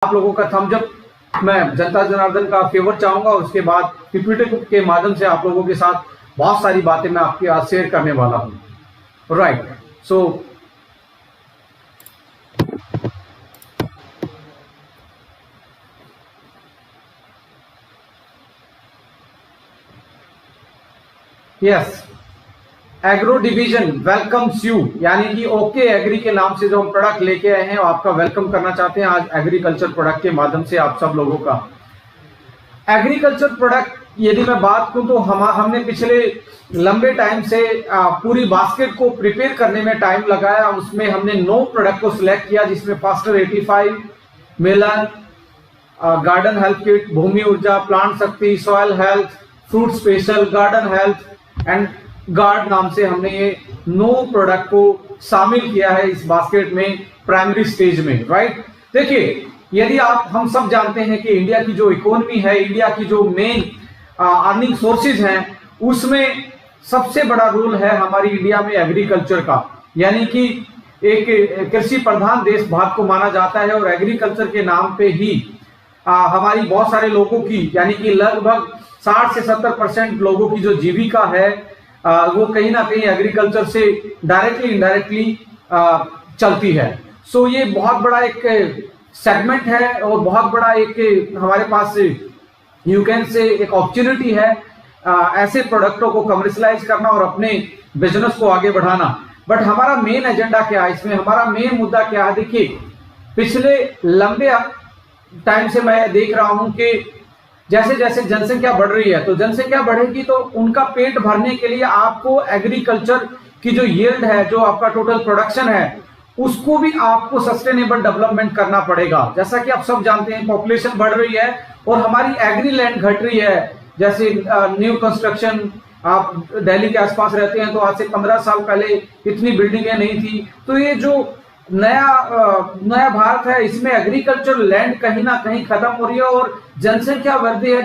आप लोगों का थम्स अप मैं जनता जनार्दन का फेवर चाहूंगा। उसके बाद पीपीटी के माध्यम से आप लोगों के साथ बहुत सारी बातें मैं आपके आज शेयर करने वाला हूं। Right, so yes, agro division welcomes you, यानी कि ओके एग्री के नाम से जो हम प्रोडक्ट लेके आए हैं आपका वेलकम करना चाहते हैं आज एग्रीकल्चर प्रोडक्ट के माध्यम से आप सब लोगों का। एग्रीकल्चर प्रोडक्ट यदि मैं बात करूं तो हमने पिछले लंबे टाइम से पूरी बास्केट को प्रिपेयर करने में टाइम लगाया। उसमें हमने 9 प्रोडक्ट को सिलेक्ट किया, जिसमें फास्टर 85, मिलन, गार्डन हेल्थ किट, भूमि ऊर्जा, प्लांट शक्ति, soil health, fruit special, garden health and guard नाम से हमने ये 9 प्रोडक्ट को शामिल किया है इस बास्केट में प्राइमरी स्टेज में। राइट, देखिए यदि हम सब जानते हैं कि इंडिया की जो इकोनॉमी है, इंडिया की जो मेन अर्निंग सोर्सेज हैं, उसमें सबसे बड़ा रोल है हमारी इंडिया में एग्रीकल्चर का। यानी कि एक कृषि प्रधान देश भारत को माना जाता है और एग्रीकल्चर के नाम पे ही हमारी बहुत सारे लोगों की, यानी कि लगभग 60 से 70% लोगों की जो जीविका है वो कहीं ना कहीं एग्रीकल्चर से डायरेक्टली इनडायरेक्टली चलती है। सो ये बहुत बड़ा एक सेगमेंट है और बहुत बड़ा एक हमारे पास यू कैन से एक अपॉर्चुनिटी है ऐसे प्रोडक्टों को कमर्शलाइज करना और अपने बिजनेस को आगे बढ़ाना। बट हमारा मेन एजेंडा क्या है इसमें, हमारा मेन मुद्दा क्या है? देखिए पिछले लंबे टाइम से मैं देख रहा हूं कि जैसे जैसे जनसंख्या बढ़ रही है, तो जनसंख्या बढ़ेगी तो उनका पेट भरने के लिए आपको एग्रीकल्चर की जो यील्ड है, जो आपका टोटल प्रोडक्शन है, उसको भी आपको सस्टेनेबल डेवलपमेंट करना पड़ेगा। जैसा कि आप सब जानते हैं पॉपुलेशन बढ़ रही है और हमारी एग्री लैंड घट रही है। जैसे न्यू कंस्ट्रक्शन, आप दिल्ली के आसपास रहते हैं तो आज से 15 साल पहले इतनी बिल्डिंगें नहीं थी। तो ये जो नया भारत है, इसमें एग्रीकल्चर लैंड कहीं ना कहीं खत्म हो रही है और जनसंख्या वृद्धि है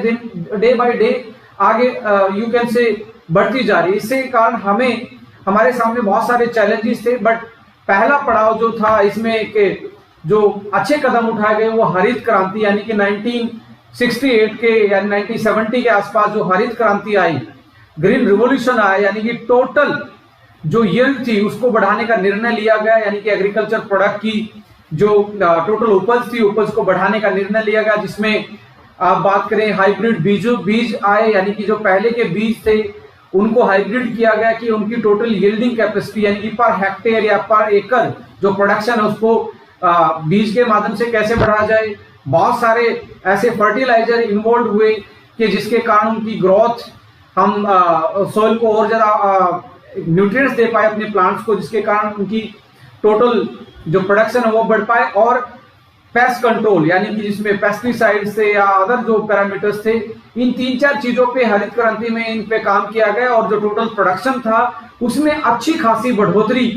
डे बाय डे आगे यू कैन से बढ़ती जा रही है। इससे कारण हमारे सामने बहुत सारे चैलेंजेस थे, बट पहला पड़ाव जो था इसमें एक जो अच्छे कदम उठाए गए वो हरित क्रांति, यानी कि 1968 के या 1970 के आसपास जो हरित क्रांति आई, ग्रीन रिवॉल्यूशन आया, यानी कि टोटल जो यील्ड थी उसको बढ़ाने का निर्णय लिया गया। यानी कि एग्रीकल्चर प्रोडक्ट की जो टोटल उपज थी, उपज को बढ़ाने का निर्णय लिया गया, जिसमें आप बात करें हाइब्रिड बीज आए, यानी कि जो पहले के बीज थे उनको हाइब्रिड किया गया कि उनकी टोटल यील्डिंग कैपेसिटी, यानी कि पर हेक्टेयर या पर एकड़ जो प्रोडक्शन है उसको बीज के माध्यम से कैसे बढ़ाया जाए। बहुत सारे ऐसे फर्टिलाइजर इन्वॉल्व हुए कि जिसके कारण उनकी ग्रोथ, हम सोइल को और ज्यादा न्यूट्रिएंट्स दे पाए अपने प्लांट्स को, जिसके कारण उनकी टोटल जो प्रोडक्शन है वो बढ़ पाए। और पेस्ट कंट्रोल, यानी कि जिसमें पेस्टिसाइड से या अदर जो पैरामीटर्स थे, इन 3-4 चीजों पे हरित क्रांति में इन पे काम किया गया और जो टोटल प्रोडक्शन था उसमें अच्छी खासी बढ़ोतरी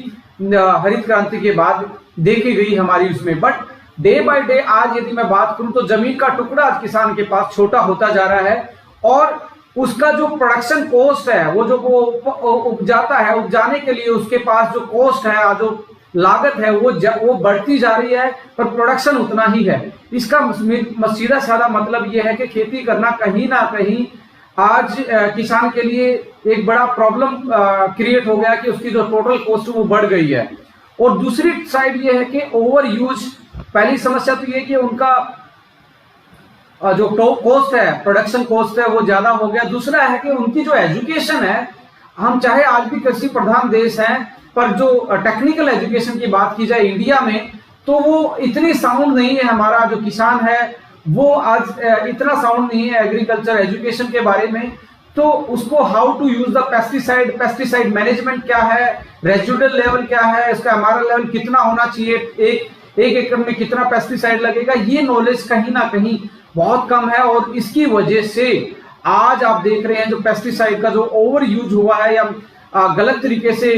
हरित क्रांति के बाद देखी गई हमारी उसमें। बट डे बाय डे आज यदि मैं बात करूं तो जमीन का टुकड़ा आज किसान के पास छोटा होता जा रहा है और उसका जो प्रोडक्शन कॉस्ट है, वो जो वो उपजाता है, उपजाने के लिए उसके पास जो कॉस्ट है, जो लागत है वो बढ़ती जा रही है, पर प्रोडक्शन उतना ही है। इसका सीधा साधा मतलब यह है कि खेती करना कहीं ना कहीं आज किसान के लिए एक बड़ा प्रॉब्लम क्रिएट हो गया कि उसकी जो टोटल कॉस्ट वो बढ़ गई है। और दूसरी साइड ये है कि ओवर यूज, पहली समस्या तो ये कि उनका जो कॉस्ट है, प्रोडक्शन कॉस्ट है, वो ज्यादा हो गया। दूसरा है कि उनकी जो एजुकेशन है, हम चाहे आज भी कृषि प्रधान देश हैं, पर जो टेक्निकल एजुकेशन की बात की जाए इंडिया में तो वो इतनी साउंड नहीं है। हमारा जो किसान है वो आज इतना साउंड नहीं है एग्रीकल्चर एजुकेशन के बारे में। तो उसको how to use the pesticide management क्या है, रेजिडुअल लेवल क्या है, इसका हमारा लेवल कितना होना चाहिए, एक एकड़ में कितना पेस्टिसाइड लगेगा, ये नॉलेज कहीं ना कहीं बहुत कम है। और इसकी वजह से आज आप देख रहे हैं जो पेस्टिसाइड का जो ओवर यूज हुआ है या गलत तरीके से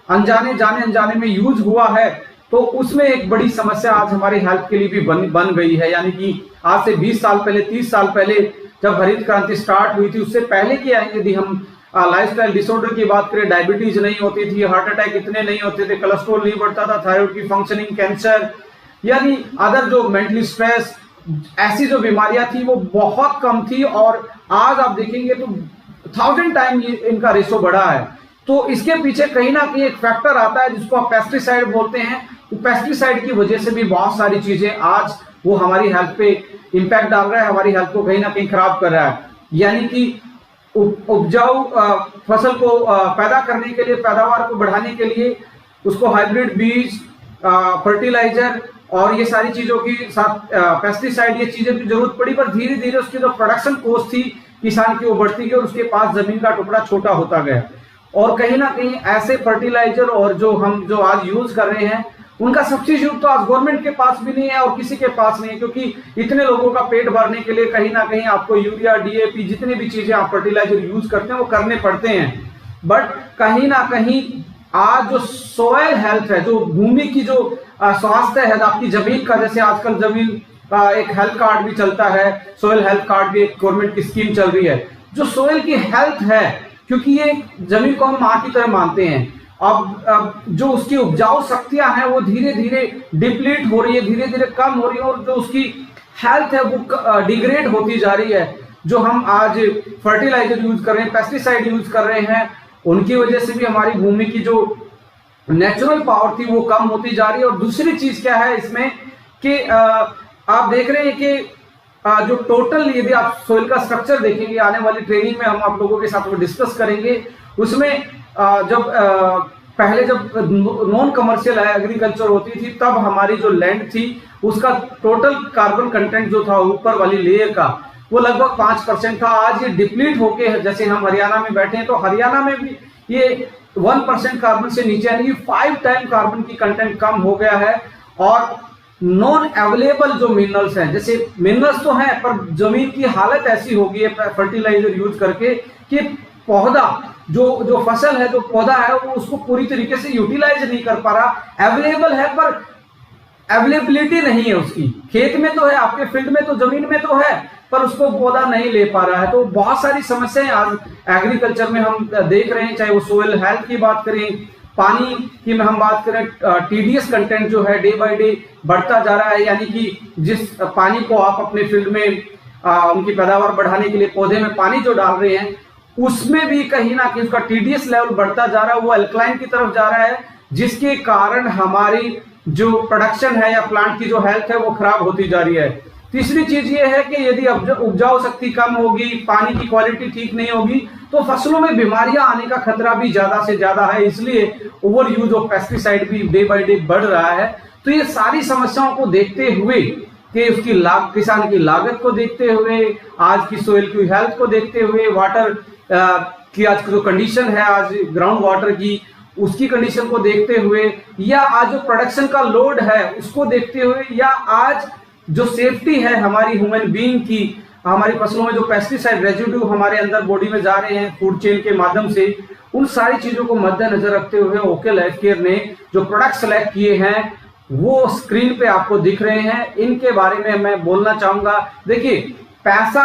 अनजाने में यूज हुआ है, तो उसमें एक बड़ी समस्या आज हमारे हेल्थ के लिए भी बन गई है। यानी कि आज से 20 साल पहले, 30 साल पहले जब हरित क्रांति स्टार्ट हुई थी, उससे पहले की यदि हम लाइफस्टाइल डिसऑर्डर की बात करें, डायबिटीज नहीं होती थी, हार्ट अटैक इतने नहीं होते थे, कोलेस्ट्रॉल नहीं बढ़ता था, थायराइड की फंक्शनिंग, कैंसर, यानी अदर जो मेंटली स्ट्रेस ऐसी जो बीमारियां थी वो बहुत कम थी, और आज आप देखेंगे तो 1000 टाइम इनका रेशो बढ़ा है। तो इसके पीछे कहीं ना कहीं एक फैक्टर आता है जिसको आप पेस्टिसाइड बोलते हैं। तो पेस्टिसाइड की वजह से भी बहुत सारी चीजें आज वो हमारी हेल्थ पे इंपैक्ट डाल रहा है, हमारी हेल्थ को कहीं ना कहीं खराब कर रहा है। यानी कि उपजाऊ फसल को पैदा करने के लिए, पैदावार को बढ़ाने के लिए उसको हाइब्रिड बीज, फर्टिलाइजर और ये सारी चीजों की साथ पेस्टिसाइड, ये चीजें की जरूरत पड़ी, पर धीरे धीरे उसकी जो प्रोडक्शन कॉस्ट थी किसान की वो बढ़ती गई और उसके पास जमीन का टुकड़ा छोटा होता गया। और कहीं ना कहीं ऐसे फर्टिलाइजर और जो आज यूज कर रहे हैं उनका सब्स्टिट्यूट तो आज गवर्नमेंट के पास भी नहीं है और किसी के पास नहीं है, क्योंकि इतने लोगों का पेट भरने के लिए कहीं ना कहीं आपको यूरिया, डीएपी, जितनी भी चीजें आप फर्टिलाइजर यूज करते हैं वो करने पड़ते हैं। बट कहीं ना कहीं आज जो सोयल हेल्थ है, जो भूमि की जो स्वास्थ्य है आपकी जमीन का, जैसे आजकल जमीन का एक हेल्थ कार्ड भी चलता है, सोयल हेल्थ कार्ड भी एक गवर्नमेंट की स्कीम चल रही है। जो सोयल की हेल्थ है, क्योंकि ये जमीन को हम मां की तरह मानते हैं, अब जो उसकी उपजाऊ शक्तियां हैं वो धीरे धीरे डिप्लीट हो रही है, धीरे धीरे कम हो रही है, और जो उसकी हेल्थ है वो डिग्रेड होती जा रही है। जो हम आज फर्टिलाइजर यूज कर रहे हैं, पेस्टिसाइड यूज कर रहे हैं, उनकी वजह से भी हमारी भूमि की जो नेचुरल पावर थी वो कम होती जा रही है। और दूसरी चीज क्या है इसमें कि आप देख रहे हैं कि जो टोटल, यदि आप सोइल का स्ट्रक्चर देखेंगे, आने वाली ट्रेनिंग में हम आप लोगों के साथ वो डिस्कस करेंगे, उसमें जब पहले जब नॉन कमर्शियल एग्रीकल्चर होती थी तब हमारी जो लैंड थी उसका टोटल कार्बन कंटेंट जो था ऊपर वाली लेयर का वो लगभग 5% था। आज ये डिप्लीट होके, जैसे हम हरियाणा में बैठे हैं तो हरियाणा में भी ये 1% कार्बन से नीचे, यानी 5 टाइम कार्बन की कंटेंट कम हो गया है। और नॉन अवेलेबल जो मिनरल्स हैं, जैसे मिनरल्स तो हैं पर जमीन की हालत ऐसी हो गई है फर्टिलाइजर यूज करके कि पौधा जो फसल है, जो पौधा है, वो उसको पूरी तरीके से यूटिलाइज नहीं कर पा रहा। अवेलेबल है पर अवेलेबिलिटी नहीं है उसकी। खेत में तो है, आपके फील्ड में तो, जमीन में तो है, पर उसको पौधा नहीं ले पा रहा है। तो बहुत सारी समस्याएं आज एग्रीकल्चर में हम देख रहे हैं, चाहे वो सोइल हेल्थ की बात करें, पानी की में हम बात करें, टीडीएस कंटेंट जो है डे बाय डे बढ़ता जा रहा है। यानी कि जिस पानी को आप अपने फील्ड में उनकी पैदावार बढ़ाने के लिए पौधे में पानी जो डाल रहे हैं उसमें भी कहीं ना कहीं उसका टीडीएस लेवल बढ़ता जा रहा है, वो अल्कलाइन की तरफ जा रहा है, जिसके कारण हमारी जो प्रोडक्शन है या प्लांट की जो हेल्थ है वो खराब होती जा रही है। तीसरी चीज ये है कि यदि उपजाऊ शक्ति कम होगी, पानी की क्वालिटी ठीक नहीं होगी, तो फसलों में बीमारियां आने का खतरा भी ज्यादा से ज्यादा है। इसलिए ओवर यूज ऑफ पेस्टिसाइड भी डे बाय डे बढ़ रहा है। तो ये सारी समस्याओं को देखते हुए कि उसकी किसान की लागत को देखते हुए, आज की सोइल की हेल्थ को देखते हुए, वाटर की आज जो कंडीशन है, आज ग्राउंड वाटर की उसकी कंडीशन को देखते हुए, या आज जो प्रोडक्शन का लोड है उसको देखते हुए, या आज जो सेफ्टी है हमारी ह्यूमन बीइंग की, हमारी फसलों में जो पेस्टिसाइड रेजिड्यू हमारे अंदर बॉडी में जा रहे हैं फूड चेन के माध्यम से, उन सारी चीजों को मद्देनजर रखते हुए ओके लाइफ केयर ने जो प्रोडक्ट सेलेक्ट किए हैं वो स्क्रीन पे आपको दिख रहे हैं। इनके बारे में मैं बोलना चाहूंगा। देखिए, पैसा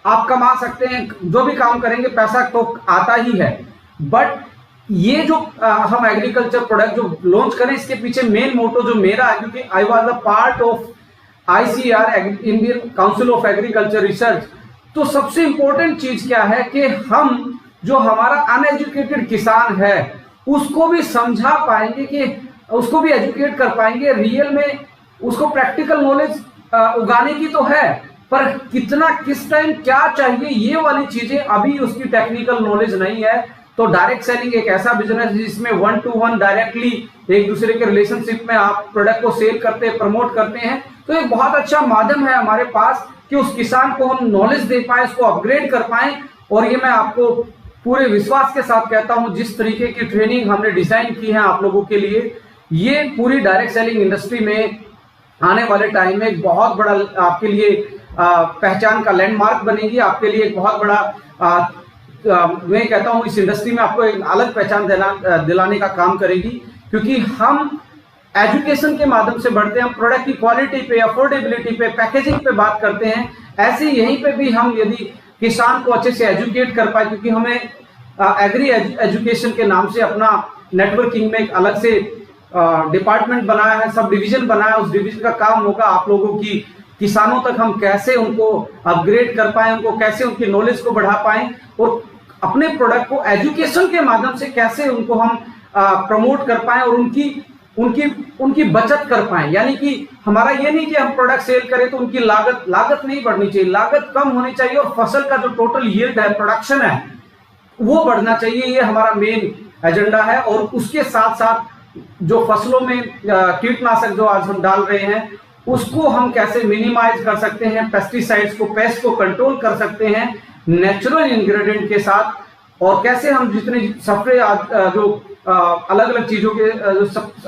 आप कमा सकते हैं, जो भी काम करेंगे पैसा तो आता ही है, बट ये जो हम एग्रीकल्चर प्रोडक्ट जो लॉन्च करें, इसके पीछे मेन मोटो जो मेरा है, क्योंकि I was a part of ICR, Indian council of agriculture research, तो सबसे इंपॉर्टेंट चीज क्या है कि हम जो हमारा अनएजुकेटेड किसान है उसको भी समझा पाएंगे, कि उसको भी एजुकेट कर पाएंगे। रियल में उसको प्रैक्टिकल नॉलेज उगाने की तो है, पर कितना, किस टाइम क्या चाहिए, ये वाली चीजें अभी उसकी टेक्निकल नॉलेज नहीं है। तो डायरेक्ट सेलिंग एक ऐसा बिजनेस है जिसमें 1 to 1 डायरेक्टली एक दूसरे के रिलेशनशिप में आप प्रोडक्ट को सेल करते हैं, प्रमोट करते हैं। तो एक बहुत अच्छा माध्यम है हमारे पास कि उस किसान को हम नॉलेज दे पाए, उसको अपग्रेड कर पाए। और ये मैं आपको पूरे विश्वास के साथ कहता हूं, जिस तरीके की ट्रेनिंग हमने डिजाइन की है आप लोगों के लिए, ये पूरी डायरेक्ट सेलिंग इंडस्ट्री में आने वाले टाइम में एक बहुत बड़ा आपके लिए पहचान का लैंडमार्क बनेगी। आपके लिए एक बहुत बड़ा मैं कहता हूं इस इंडस्ट्री में आपको एक अलग पहचान दिलाने का काम करेगी, क्योंकि हम एजुकेशन के माध्यम से बढ़ते हैं। हम प्रोडक्ट की क्वालिटी पे, अफोर्डेबिलिटी पे, पैकेजिंग पे बात करते हैं। ऐसे यहीं पे भी हम यदि किसान को अच्छे से एजुकेट कर पाए, क्योंकि हमें एग्री एजुकेशन के नाम से अपना नेटवर्किंग में एक अलग से डिपार्टमेंट बनाया है, सब डिवीजन बनाया है। उस डिवीजन का काम होगा आप लोगों की किसानों तक हम कैसे उनको अपग्रेड कर पाए, उनको कैसे उनकी नॉलेज को बढ़ा पाए और अपने प्रोडक्ट को एजुकेशन के माध्यम से कैसे उनको हम प्रमोट कर पाए और उनकी उनकी उनकी बचत कर पाए। यानी कि हमारा ये नहीं कि हम प्रोडक्ट सेल करें तो उनकी लागत नहीं बढ़नी चाहिए, लागत कम होनी चाहिए और फसल का जो टोटल यील्ड है, प्रोडक्शन है, वो बढ़ना चाहिए। ये हमारा मेन एजेंडा है। और उसके साथ साथ जो फसलों में कीटनाशक जो आज हम डाल रहे हैं उसको हम कैसे मिनिमाइज कर सकते हैं, पेस्टिसाइड्स को, पेस्ट को कंट्रोल कर सकते हैं नेचुरल इंग्रेडिएंट के साथ, और कैसे हम जितने स्प्रे जो अलग अलग चीजों के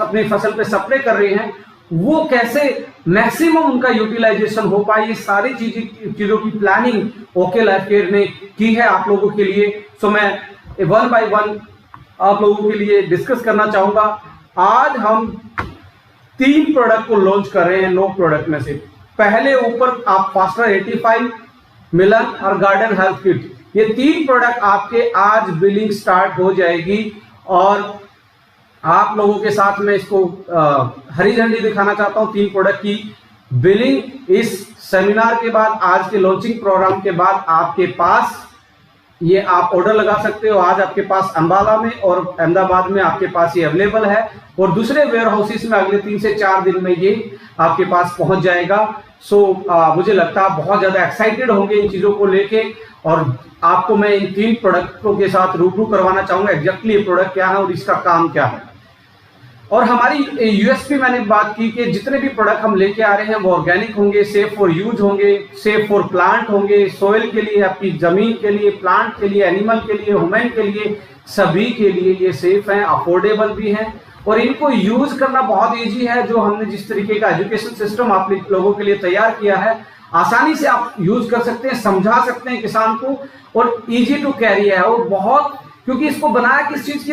अपनी फसल पे स्प्रे कर रहे हैं वो कैसे मैक्सिमम उनका यूटिलाइजेशन हो पाए। ये सारी चीजों की प्लानिंग ओके लाइफ केयर ने की है आप लोगों के लिए। सो मैं 1 by 1 आप लोगों के लिए डिस्कस करना चाहूंगा। आज हम 3 प्रोडक्ट को लॉन्च कर रहे हैं 9 प्रोडक्ट में से। पहले ऊपर आप फास्टर 85, मिलन और गार्डन हेल्थ किट, ये 3 प्रोडक्ट आपके आज बिलिंग स्टार्ट हो जाएगी और आप लोगों के साथ में इसको हरी झंडी दिखाना चाहता हूं। 3 प्रोडक्ट की बिलिंग इस सेमिनार के बाद, आज के लॉन्चिंग प्रोग्राम के बाद आपके पास ये आप ऑर्डर लगा सकते हो। आज आपके पास अंबाला में और अहमदाबाद में आपके पास ये अवेलेबल है और दूसरे वेयर हाउसेस में अगले 3 से 4 दिन में ये आपके पास पहुंच जाएगा। सो मुझे लगता है आप बहुत ज्यादा एक्साइटेड होंगे इन चीजों को लेके और आपको मैं इन 3 प्रोडक्टों के साथ रूबरू करवाना चाहूंगा एग्जैक्टली ये प्रोडक्ट क्या है और इसका काम क्या है। और हमारी यूएसपी मैंने बात की कि जितने भी प्रोडक्ट हम लेके आ रहे हैं वो ऑर्गेनिक होंगे, सेफ फॉर यूज होंगे, सेफ फॉर प्लांट होंगे, सोइल के लिए, आपकी जमीन के लिए, प्लांट के लिए, एनिमल के लिए, ह्यूमन के लिए, सभी के लिए ये सेफ हैं, अफोर्डेबल भी हैं और इनको यूज करना बहुत इजी है। जो हमने जिस तरीके का एजुकेशन सिस्टम आप लोगों के लिए तैयार किया है, आसानी से आप यूज कर सकते हैं, समझा सकते हैं किसान को और इजी टू कैरी है। और बहुत, क्योंकि इसको बनाया किस चीज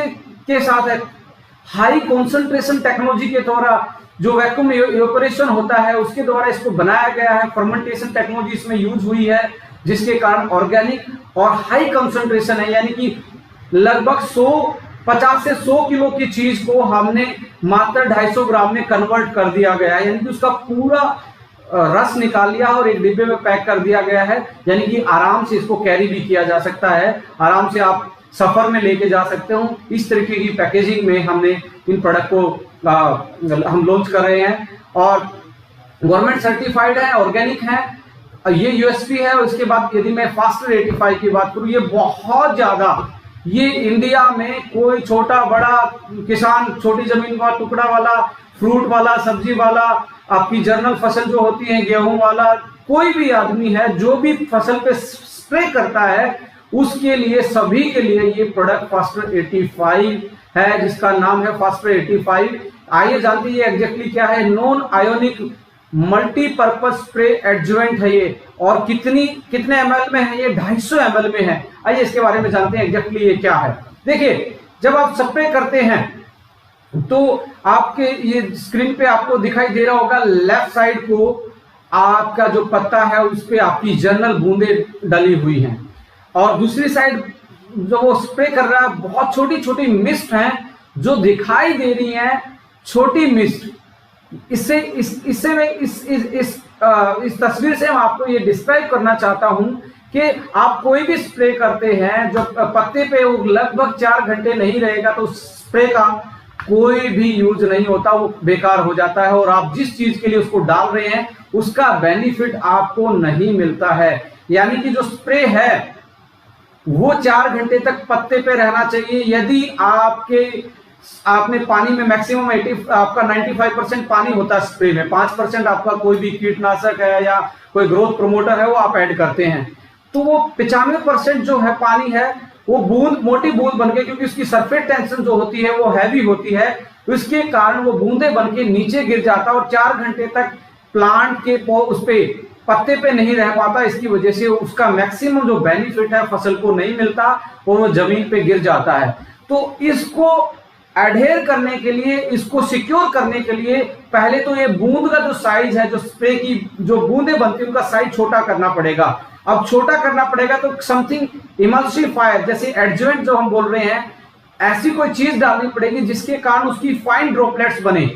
के साथ है, हाई कॉन्सेंट्रेशन टेक्नोलॉजी के द्वारा, जो वैक्यूम इवेपोरेशन होता है उसके द्वारा इसको बनाया गया है। फर्मेंटेशन टेक्नोलॉजी इसमें यूज हुई है जिसके कारण ऑर्गेनिक और हाई कंसंट्रेशन है। यानी कि लगभग 50 से 100 किलो की चीज को हमने मात्र 250 ग्राम में कन्वर्ट कर दिया गया है। यानी कि उसका पूरा रस निकाल लिया और एक डिब्बे में पैक कर दिया गया है। यानी कि आराम से इसको कैरी भी किया जा सकता है, आराम से आप सफर में लेके जा सकते हो। इस तरीके की पैकेजिंग में हमने इन प्रोडक्ट को हम लॉन्च कर रहे हैं और गवर्नमेंट सर्टिफाइड है, ऑर्गेनिक है, ये यूएसपी है। और इसके बाद यदि मैं फास्टर 85 की बात करूं, ये बहुत ज्यादा, ये इंडिया में कोई छोटा बड़ा किसान, छोटी जमीन का टुकड़ा वाला, फ्रूट वाला, सब्जी वाला, आपकी जर्नल फसल जो होती है गेहूं वाला, कोई भी आदमी है जो भी फसल पे स्प्रे करता है उसके लिए, सभी के लिए ये प्रोडक्ट फास्टर 85 है जिसका नाम है फास्टर 85। आइए जानते हैं ये एग्जैक्टली क्या है। Non ionic multipurpose spray adjuvant है ये और कितने ml में है ये? 250 ml में है। आइए इसके बारे में जानते हैं एग्जैक्टली ये क्या है। देखिए, जब आप स्प्रे करते हैं तो आपके ये स्क्रीन पे आपको दिखाई दे रहा होगा, लेफ्ट साइड को आपका जो पत्ता है उस पे आपकी जर्नल बूंदे डली हुई हैं और दूसरी साइड जो वो स्प्रे कर रहा है बहुत छोटी छोटी मिस्ट हैं जो दिखाई दे रही हैं, छोटी मिस्ट। इस तस्वीर से मैं आपको ये डिस्क्राइब करना चाहता हूं कि आप कोई भी स्प्रे करते हैं जो पत्ते पे वो लगभग 4 घंटे नहीं रहेगा तो स्प्रे का कोई भी यूज नहीं होता, वो बेकार हो जाता है और आप जिस चीज के लिए उसको डाल रहे हैं उसका बेनिफिट आपको नहीं मिलता है। यानी कि जो स्प्रे है वो 4 घंटे तक पत्ते पे रहना चाहिए। यदि आपने पानी में मैक्सिमम आपका 95% पानी होता है स्प्रे में, 5% आपका कोई भी कीटनाशक है या कोई ग्रोथ प्रमोटर है वो आप ऐड करते हैं, तो वो 95% जो है पानी है वो बूंद, मोटी बूंद बनके, क्योंकि उसकी सरफेस टेंशन जो होती है वो हैवी होती है, इसके कारण वो बूंदे बनके नीचे गिर जाता है और 4 घंटे तक प्लांट के उस पे पत्ते पे नहीं रह पाता। इसकी वजह से उसका मैक्सिमम जो बेनिफिट है फसल को नहीं मिलता और वो जमीन पे गिर जाता है। तो इसको एडहेयर करने के लिए, इसको सिक्योर करने के लिए पहले तो ये बूंद का जो साइज है, जो स्प्रे की जो बूंदे बनती है उनका साइज छोटा करना पड़ेगा। अब छोटा करना पड़ेगा तो समथिंग इमल्सिफायर जैसे एडजुवेंट जो हम बोल रहे हैं, ऐसी कोई चीज डालनी पड़ेगी जिसके कारण उसकी फाइन ड्रॉपलेट्स बने।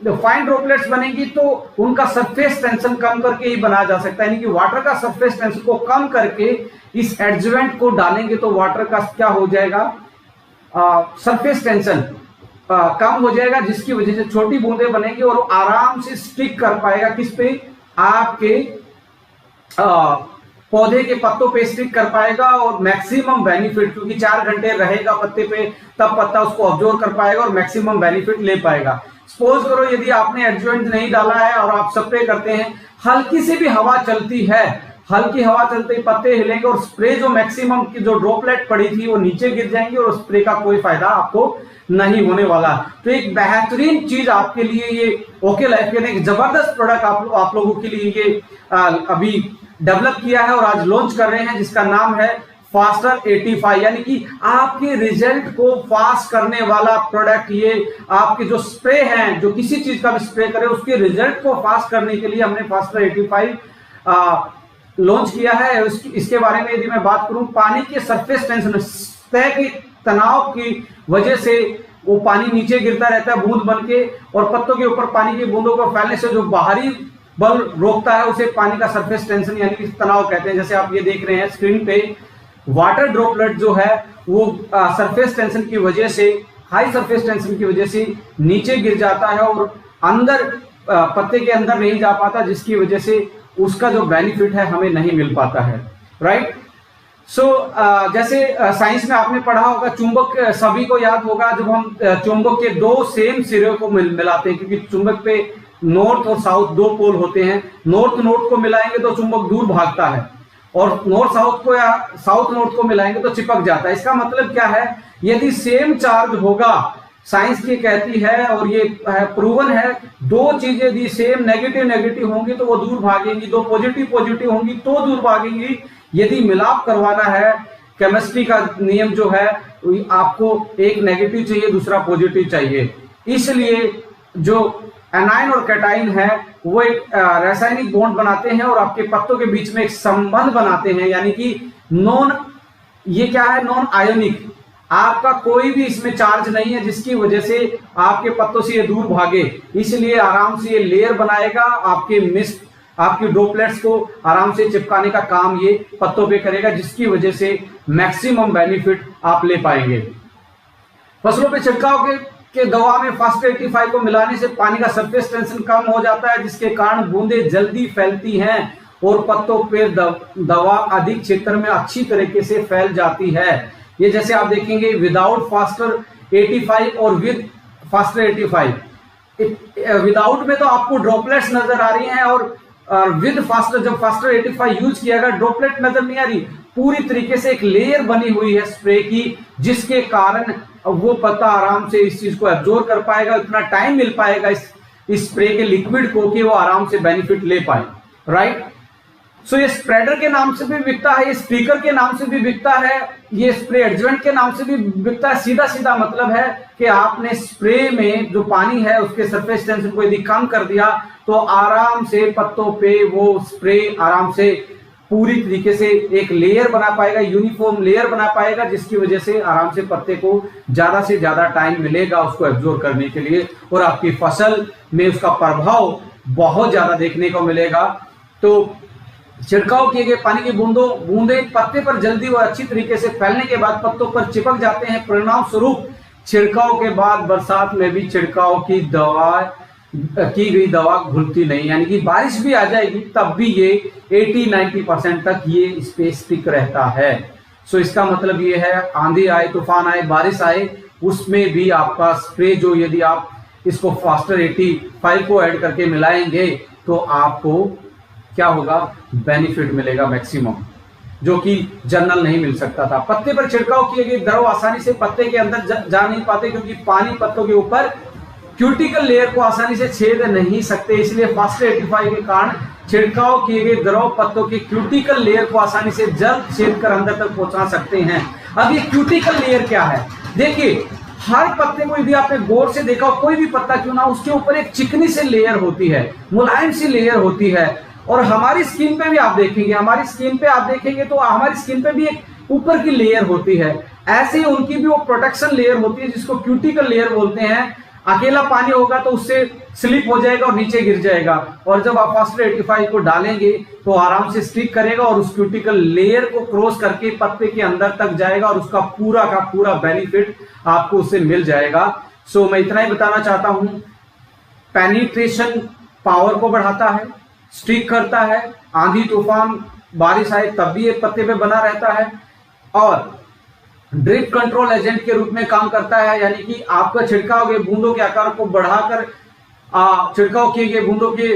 फाइन ड्रॉपलेट्स बनेंगी तो उनका सरफेस टेंशन कम करके ही बनाया जा सकता है, यानी कि वाटर का सरफेस टेंशन को कम करके इस एडजुवेंट को डालेंगे तो वाटर का क्या हो जाएगा, सरफेस टेंशन कम हो जाएगा, जिसकी वजह से छोटी बूंदे बनेगी और आराम से स्टिक कर पाएगा किस पे, आपके पौधे के पत्तों पे स्टिक कर पाएगा और मैक्सिमम बेनिफिट, क्योंकि 4 घंटे रहेगा पत्ते पे तब पत्ता उसको ऑब्जर्व कर पाएगा और मैक्सिमम बेनिफिट ले पाएगा। सपोज करो यदि आपने एडजुवेंट नहीं डाला है और आप स्प्रे करते हैं, हल्की सी भी हवा चलती है, हल्की हवा चलते ही पत्ते हिलेंगे और स्प्रे जो मैक्सिमम की जो ड्रॉपलेट पड़ी थी वो नीचे गिर जाएंगे और स्प्रे का कोई फायदा आपको नहीं होने वाला। तो एक बेहतरीन चीज आपके लिए ये ओके लाइफ के एक जबरदस्त प्रोडक्ट आप लोगों के लिए ये अभी डेवलप किया है और आज लॉन्च कर रहे हैं, जिसका नाम है फास्टर 85, यानी कि आपके रिजल्ट को फास्ट करने वाला प्रोडक्ट। ये आपके जो स्प्रे हैं, जो किसी चीज का भी स्प्रे करें उसके रिजल्ट को फास्ट करने के लिए हमने फास्टर 85 लॉन्च किया है। इसके बारे में यदि मैं बात करूं, पानी के सरफेस टेंशन, सतह के तनाव की वजह से वो पानी नीचे गिरता रहता है बूंद बन के, और पत्तों के ऊपर पानी की बूंदों को फैलने से जो बाहरी बल रोकता है उसे पानी का सरफेस टेंशन यानी कि तनाव कहते हैं। जैसे आप ये देख रहे हैं स्क्रीन पे, वाटर ड्रॉपलेट जो है वो सरफेस टेंशन की वजह से, हाई सरफेस टेंशन की वजह से नीचे गिर जाता है और अंदर पत्ते के अंदर नहीं जा पाता, जिसकी वजह से उसका जो बेनिफिट है हमें नहीं मिल पाता है, राइट। सो जैसे साइंस में आपने पढ़ा होगा, चुंबक सभी को याद होगा, जब हम चुंबक के 2 सेम सिरे को मिलाते हैं, क्योंकि चुंबक पे नॉर्थ और साउथ 2 पोल होते हैं, नॉर्थ नॉर्थ को मिलाएंगे तो चुंबक दूर भागता है और नॉर्थ साउथ को या साउथ नॉर्थ को मिलाएंगे तो चिपक जाता है। इसका मतलब क्या है, यदि सेम चार्ज होगा, साइंस ये कहती है और ये प्रूवन है, 2 चीजें यदि सेम नेगेटिव नेगेटिव होंगी तो वो दूर भागेंगी, 2 पॉजिटिव पॉजिटिव होंगी तो दूर भागेंगी। यदि मिलाप करवाना है, केमिस्ट्री का नियम जो है, आपको एक नेगेटिव चाहिए दूसरा पॉजिटिव चाहिए, इसलिए जो एनाइन और कैटाइन है वो एक रासायनिक बॉन्ड बनाते हैं और आपके पत्तों के बीच में एक संबंध बनाते हैं, यानी कि ये क्या है, नॉन आयोनिक, आपका कोई भी इसमें चार्ज नहीं है, जिसकी वजह से आपके पत्तों से ये दूर भागे, इसलिए आराम से ये लेयर बनाएगा, आपकी ड्रॉपलेट्स को आराम से चिपकाने का काम ये पत्तों पे करेगा, जिसकी वजह से मैक्सिमम बेनिफिट आप ले पाएंगे। फसलों पे छिड़काव के दवा में फास्टर 85 को मिलाने से पानी का सरफेस टेंशन कम हो जाता है, जिसके कारण बूंदें जल्दी फैलती हैं और पत्तों पे दवा अधिक क्षेत्र में अच्छी तरीके से फैल जाती है। ये जैसे आप देखेंगे विदाउट फास्टर 85 और विद फास्टर 85, विदाउट में तो आपको ड्रॉपलेट्स नजर आ रही हैं और विद फास्टर, जब फास्टर 85 यूज किया गया, ड्रॉपलेट नजर नहीं आ रही, पूरी तरीके से एक लेयर बनी हुई है स्प्रे की, जिसके कारण वो पत्ता आराम से इस चीज को एब्जॉर्ब कर पाएगा, इतना टाइम मिल पाएगा इस स्प्रे के लिक्विड को कि वो आराम से बेनिफिट ले पाए, राइट। सो ये स्प्रेडर के नाम से भी बिकता है, ये स्पीकर के नाम से भी बिकता है, ये स्प्रे एडजुवेंट के नाम से भी बिकता है। सीधा सीधा मतलब है कि आपने स्प्रे में जो पानी है उसके सरफेस टेंशन को यदि कम कर दिया तो आराम से पत्तों पे वो स्प्रे आराम से पूरी तरीके से एक लेयर बना पाएगा, यूनिफॉर्म लेयर बना पाएगा, जिसकी वजह से आराम से पत्ते को ज्यादा से ज्यादा टाइम मिलेगा उसको एब्जॉर्ब करने के लिए और आपकी फसल में उसका प्रभाव बहुत ज्यादा देखने को मिलेगा। तो छिड़काव किए गए पानी की बूंदे पत्ते पर जल्दी और अच्छी तरीके से फैलने के बाद पत्तों पर चिपक जाते हैं। परिणाम स्वरूप छिड़काव के बाद बरसात में भी छिड़काव की गई दवा घुलती नहीं, यानी कि बारिश भी आ जाएगी तब भी ये 80-90% तक ये इस पे स्टिक रहता है। सो इसका मतलब ये है, आंधी आए, तूफान आए, बारिश आए, उसमें भी आपका स्प्रे जो, यदि आप इसको फास्टर 85 को ऐड करके मिलाएंगे तो आपको क्या होगा, बेनिफिट मिलेगा मैक्सिमम, जो कि जनरल नहीं मिल सकता था। पत्ते पर छिड़काव किए गए द्रव आसानी से पत्ते के अंदर जा नहीं पाते, क्योंकि पानी पत्तों के ऊपर क्यूटिकल लेयर को आसानी से छेद नहीं सकते, इसलिए फास्टर 85 के कारण छिड़काव किए गए द्रव पत्तों की क्यूटिकल लेयर को आसानी से जल्द छेद कर अंदर तक पहुंचा सकते हैं। अब ये क्यूटिकल लेयर क्या है, देखिए हर पत्ते को यदि आपने गौर से देखा, कोई भी पत्ता क्यों ना, उसके ऊपर एक चिकनी सी लेयर होती है, मुलायम सी लेयर होती है। और हमारी स्किन पे भी आप देखेंगे, तो हमारी स्किन पे भी एक ऊपर की लेयर होती है, ऐसे ही उनकी भी वो प्रोटेक्शन लेयर होती है जिसको क्यूटिकल लेयर बोलते हैं। अकेला पानी होगा तो उससे स्लिप हो जाएगा और नीचे गिर जाएगा, और जब आप फास्टर 85 को डालेंगे तो आराम से स्टिक करेगा और उस क्यूटिकल लेयर को क्रॉस करके पत्ते के अंदर तक जाएगा और उसका पूरा का पूरा बेनिफिट आपको उससे मिल जाएगा। सो मैं इतना ही बताना चाहता हूं, पेनिट्रेशन पावर को बढ़ाता है, स्टिक करता है, आंधी तूफान बारिश आए तब भी ये पत्ते पे बना रहता है, और ड्रिप कंट्रोल एजेंट के रूप में काम करता है, यानी कि आपका छिड़काव के बूंदों के आकार को बढ़ाकर छिड़काव किए गए बूंदों के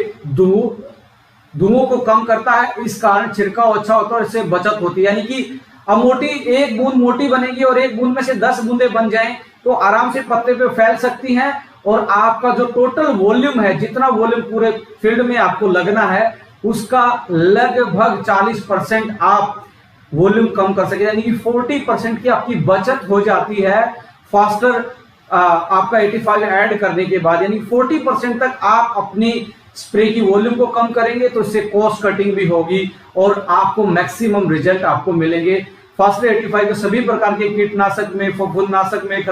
धुओं को कम करता है। इस कारण छिड़काव अच्छा होता है और इससे बचत होती है, यानी कि अब मोटी एक बूंद मोटी बनेगी और एक बूंद में से 10 बूंदें बन जाएं तो आराम से पत्ते पे फैल सकती हैं, और आपका जो टोटल वॉल्यूम है, जितना वॉल्यूम पूरे फील्ड में आपको लगना है, उसका लगभग 40% आप वॉल्यूम कम कर सके, यानी कि 40% की आपकी बचत हो जाती है फास्टर आपका 85 ऐड करने के बाद, यानी 40% तक आप अपनी स्प्रे की वॉल्यूम को कम करेंगे तो इससे कॉस्ट कटिंग भी होगी और आपको मैक्सिमम रिजल्ट आपको मिलेंगे। फास्टर 85 के सभी प्रकार के कीटनाशक में, फफूंदनाशक में,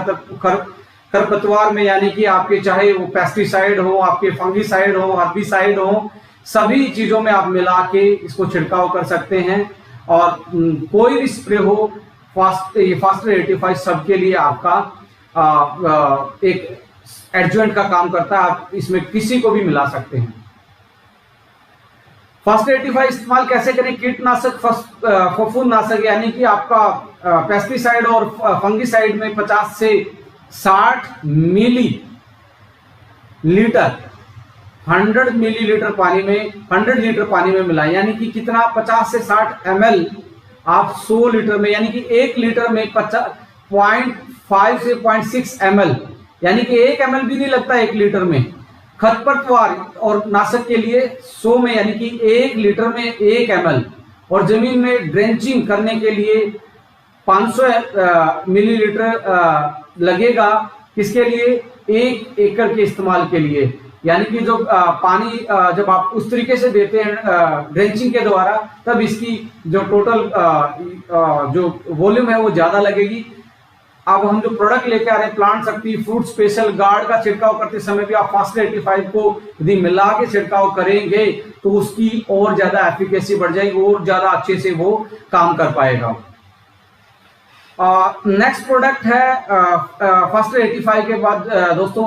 खरपतवार में, यानी कि आपके चाहे वो पेस्टिसाइड हो, आपके फंगिसाइड हो, हर्बिसाइड हो, सभी चीजों में आप मिला के इसको छिड़काव कर सकते हैं, और कोई भी स्प्रे हो, फास्टर 85 सबके लिए आपका एक एडजुवेंट का काम करता है। आप इसमें किसी को भी मिला सकते हैं। फास्टर 85 इस्तेमाल कैसे करें? कीटनाशक, फफूंदनाशक, यानी कि आपका पेस्टिसाइड और फंगिसाइड में 50 से 60 मिलीलीटर 100 मिलीलीटर पानी में 100 लीटर पानी में मिलाएं, यानी कि कितना 50 से 60 ml आप 100 लीटर में, यानी कि 1 लीटर में 0.5 से 0.6 ml, यानी कि 1 ml भी नहीं लगता 1 लीटर में। खरपतवार और नाशक के लिए 100 में, यानी कि 1 लीटर में 1 ml, और जमीन में ड्रेंचिंग करने के लिए 500 मिलीलीटर लगेगा। किसके लिए? 1 एकड़ के इस्तेमाल के लिए, यानी कि जो पानी जब आप उस तरीके से देते हैं ड्रेंचिंग के द्वारा, तब इसकी जो टोटल जो वॉल्यूम है वो ज्यादा लगेगी। अब हम जो प्रोडक्ट लेके आ रहे हैं प्लांट शक्ति फ्रूट स्पेशल गार्ड का छिड़काव करते समय भी आप फास्टर 85 को यदि मिला के छिड़काव करेंगे तो उसकी और ज्यादा एफिकेसी बढ़ जाएगी और ज्यादा अच्छे से वो काम कर पाएगा। नेक्स्ट प्रोडक्ट है फास्टर 85 के बाद दोस्तों,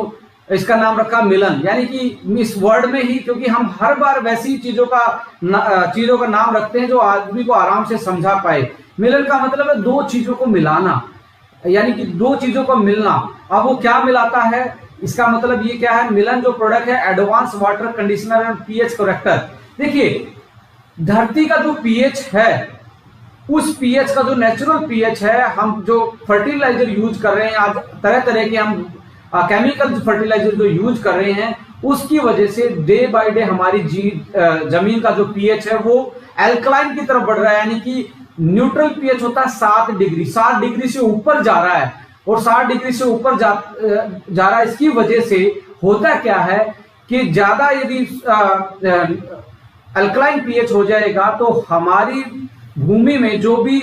इसका नाम रखा मिलन, यानी कि इस वर्ड में ही, क्योंकि हम हर बार वैसी चीजों का नाम रखते हैं जो आदमी को आराम से समझा पाए। मिलन का मतलब है दो चीजों को मिलाना, यानी कि दो चीजों को मिलना। अब वो क्या मिलाता है, इसका मतलब ये क्या है? मिलन जो प्रोडक्ट है advance water conditioner and pH character. देखिए, धरती का जो पीएच है, उस पीएच का जो नेचुरल पीएच है, हम जो फर्टिलाइजर यूज कर रहे हैं आज, तरह तरह के हम केमिकल फर्टिलाइजर जो यूज कर रहे हैं, उसकी वजह से डे बाय डे हमारी जमीन का जो पीएच है वो एल्कलाइन की तरफ बढ़ रहा है, यानी कि न्यूट्रल पीएच होता है 7 डिग्री से ऊपर जा रहा है, और 7 डिग्री से ऊपर जा रहा है। इसकी वजह से होता क्या है कि ज्यादा यदि अल्कलाइन पीएच हो जाएगा तो हमारी भूमि में जो भी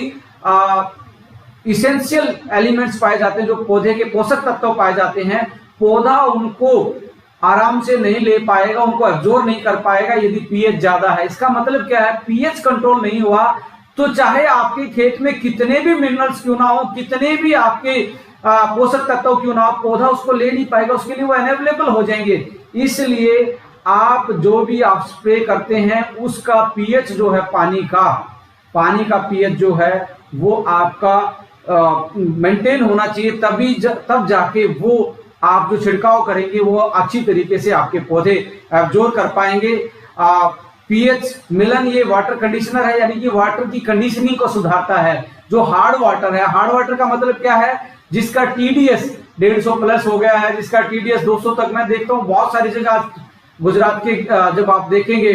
इसेंशियल एलिमेंट्स पाए जाते हैं, जो पौधे के पोषक तत्व पाए जाते हैं, पौधा उनको आराम से नहीं ले पाएगा, उनको एब्जॉर्ब नहीं कर पाएगा यदि पीएच ज्यादा है। इसका मतलब क्या है? पीएच कंट्रोल नहीं हुआ तो चाहे आपके खेत में कितने भी मिनरल्स क्यों ना हो, कितने भी आपके पोषक तत्व क्यों ना हो, पौधा उसको ले नहीं पाएगा, उसके लिए वो अनअवेलेबल हो जाएंगे। इसलिए आप जो भी आप स्प्रे करते हैं उसका पीएच जो है, पानी का पीएच जो है वो आपका मेंटेन होना चाहिए, तब जाके वो आप जो छिड़काव करेंगे वो अच्छी तरीके से आपके पौधे एब्जॉर्ब कर पाएंगे। पीएच मिलन ये वाटर कंडीशनर है, यानी कि वाटर की कंडीशनिंग को सुधारता है। जो हार्ड वाटर है, हार्ड वाटर का मतलब क्या है? जिसका टीडीएस 150 प्लस हो गया है, जिसका टीडीएस 200 तक, मैं देखता हूँ बहुत सारी जगह गुजरात के जब आप देखेंगे